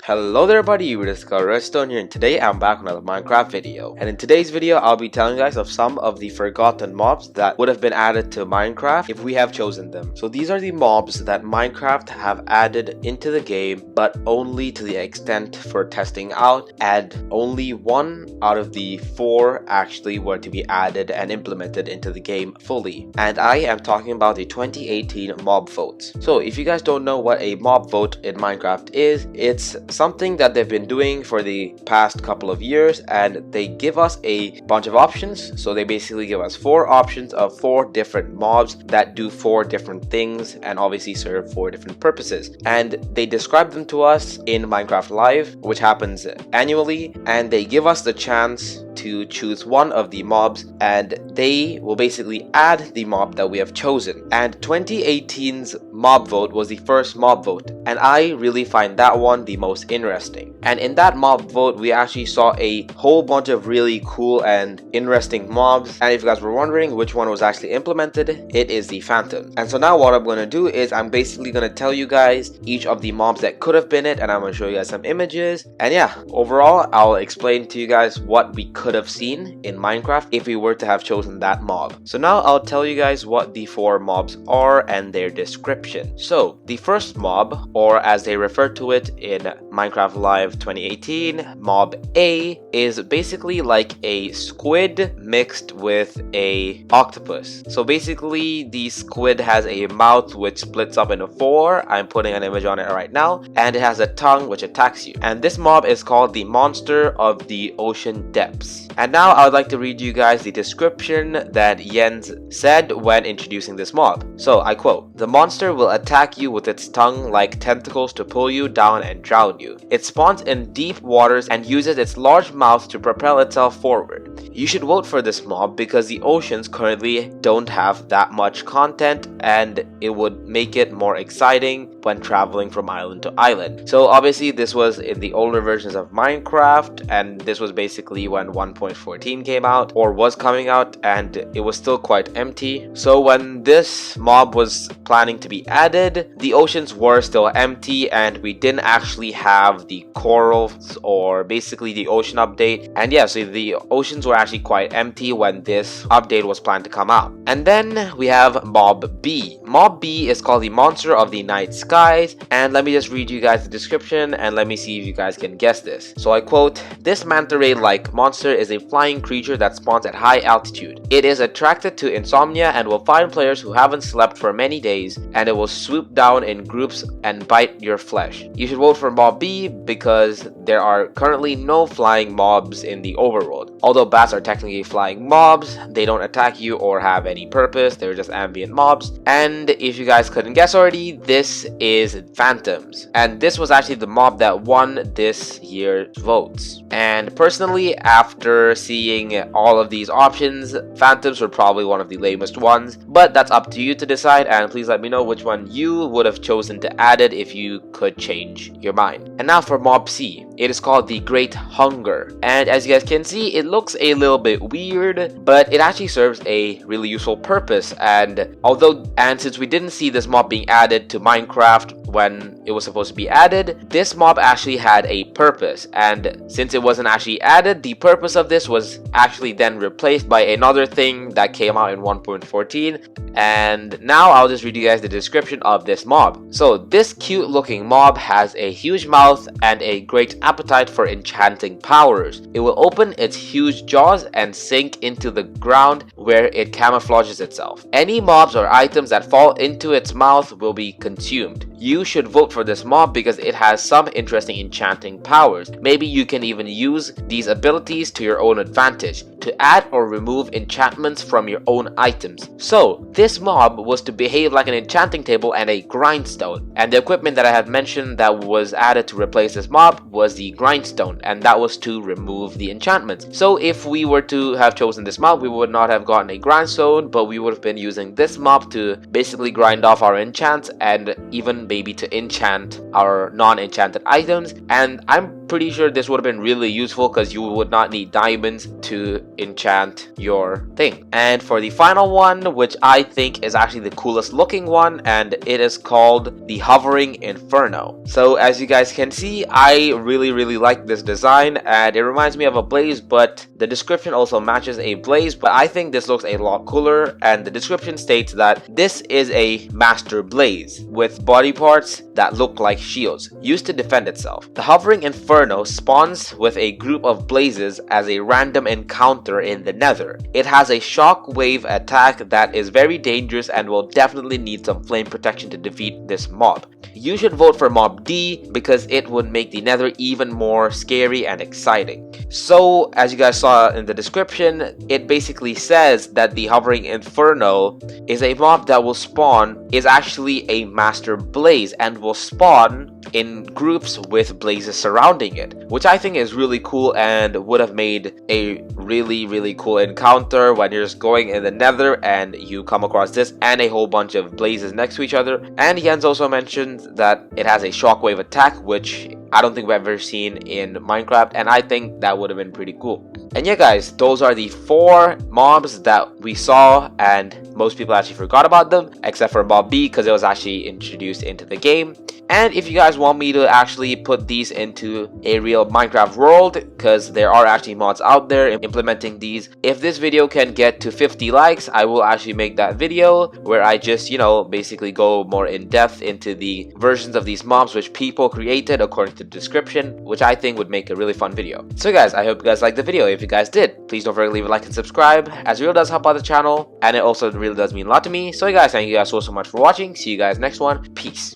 Hello there buddy, it is Redstone here, and today I'm back with another Minecraft video. And in today's video, I'll be telling you guys of some of the forgotten mobs that would have been added to Minecraft if we have chosen them. So these are the mobs that Minecraft have added into the game, but only to the extent for testing out, and only 1 out of the 4 actually were to be added and implemented into the game fully. And I am talking about the 2018 mob votes. So if you guys don't know what a mob vote in Minecraft is, it's something that they've been doing for the past couple of years, and they give us a bunch of options. So they basically give us 4 options of 4 different mobs that do 4 different things and obviously serve 4 different purposes, and they describe them to us in Minecraft Live, which happens annually, and they give us the chance to choose one of the mobs, and they will basically add the mob that we have chosen. And 2018's mob vote was the first mob vote, and I really find that one the most interesting. And in that mob vote, we actually saw a whole bunch of really cool and interesting mobs, and if you guys were wondering which one was actually implemented, it is the Phantom. And so now what I'm going to do is I'm basically going to tell you guys each of the mobs that could have been it, and I'm going to show you guys some images, and yeah, overall I'll explain to you guys what we could have seen in Minecraft if we were to have chosen that mob. So now I'll tell you guys what the 4 mobs are and their description. So the first mob, or as they refer to it in Minecraft Live 2018, mob A, is basically like a squid mixed with a octopus. So basically the squid has a mouth which splits up into 4. I'm putting an image on it right now, and it has a tongue which attacks you. And this mob is called the Monster of the Ocean Depths. And now I would like to read you guys the description that Jens said when introducing this mob. So I quote, "The monster will attack you with its tongue like tentacles to pull you down and drown you. It spawns in deep waters and uses its large mouth to propel itself forward. You should vote for this mob because the oceans currently don't have that much content, and it would make it more exciting when traveling from island to island." So obviously this was in the older versions of Minecraft, and this was basically when 1.14 came out, or was coming out, and it was still quite empty. So when this mob was planning to be added, the oceans were still empty, and we didn't actually have the corals, or basically the ocean update. And yeah, so the oceans were actually quite empty when this update was planned to come out. And then we have mob B. Mob B is called the Monster of the Night Skies, and let me just read you guys the description and let me see if you guys can guess this. So I quote, "This manta ray-like monster is a flying creature that spawns at high altitude. It is attracted to insomnia and will find players who haven't slept for many days, and it will swoop down in groups and bite your flesh. You should vote for mob B because there are currently no flying mobs in the overworld. Although bats are technically flying mobs, they don't attack you or have any purpose, they're just ambient mobs. And if you guys couldn't guess already, this is Phantoms. And this was actually the mob that won this year's votes. And personally, after seeing all of these options, Phantoms were probably one of the lamest ones, but that's up to you to decide, and please let me know which one you would have chosen to add it if you could change your mind. And now for mob C. It is called the Great Hunger, and as you guys can see, it looks a little bit weird, but it actually serves a really useful purpose. And since we didn't see this mob being added to Minecraft when it was supposed to be added, this mob actually had a purpose, and since it wasn't actually added, the purpose of this was actually then replaced by another thing that came out in 1.14. And now I'll just read you guys the description of this mob. So this cute looking mob has a huge mouth and a great appetite for enchanting powers. It will open its huge jaws and sink into the ground where it camouflages itself. Any mobs or items that fall into its mouth will be consumed. You should vote for this mob because it has some interesting enchanting powers. Maybe you can even use these abilities to your own advantage to add or remove enchantments from your own items. So this mob was to behave like an enchanting table and a grindstone, and the equipment that I had mentioned that was added to replace this mob was the grindstone, and that was to remove the enchantments. So if we were to have chosen this mob, we would not have gotten a grindstone, but we would have been using this mob to basically grind off our enchants and even maybe to enchant our non-enchanted items, and I'm pretty sure this would have been really useful because you would not need diamonds to enchant your thing. And for the final one, which I think is actually the coolest looking one, and it is called the Hovering Inferno. So as you guys can see, I really like this design, and it reminds me of a blaze, but the description also matches a blaze, but I think this looks a lot cooler. And the description states that this is a master blaze with body parts that look like shields used to defend itself. The Hovering Inferno spawns with a group of blazes as a random encounter in the nether. It has a shockwave attack that is very dangerous and will definitely need some flame protection to defeat this mob. You should vote for mob D because it would make the nether even more scary and exciting. So as you guys saw in the description, it basically says that the Hovering Inferno is a mob that will spawn, is actually a master blaze, and will spawn in groups with blazes surrounding it, which I think is really cool and would have made a really cool encounter when you're just going in the nether and you come across this and a whole bunch of blazes next to each other. And Jens also mentioned that it has a shockwave attack, which I don't think we've ever seen in Minecraft, and I think that would have been pretty cool. And yeah guys, those are the 4 mobs that we saw, and most people actually forgot about them except for mob B because it was actually introduced into the game. And if you guys want me to actually put these into a real Minecraft world, because there are actually mods out there implementing these, if this video can get to 50 likes, I will actually make that video where I just, basically go more in depth into the versions of these mobs which people created according to the description, which I think would make a really fun video. So guys, I hope you guys liked the video. If you guys did, please don't forget to leave a like and subscribe, as it really does help out the channel, and it also really does mean a lot to me. So guys, thank you guys so much for watching. See you guys next one. Peace.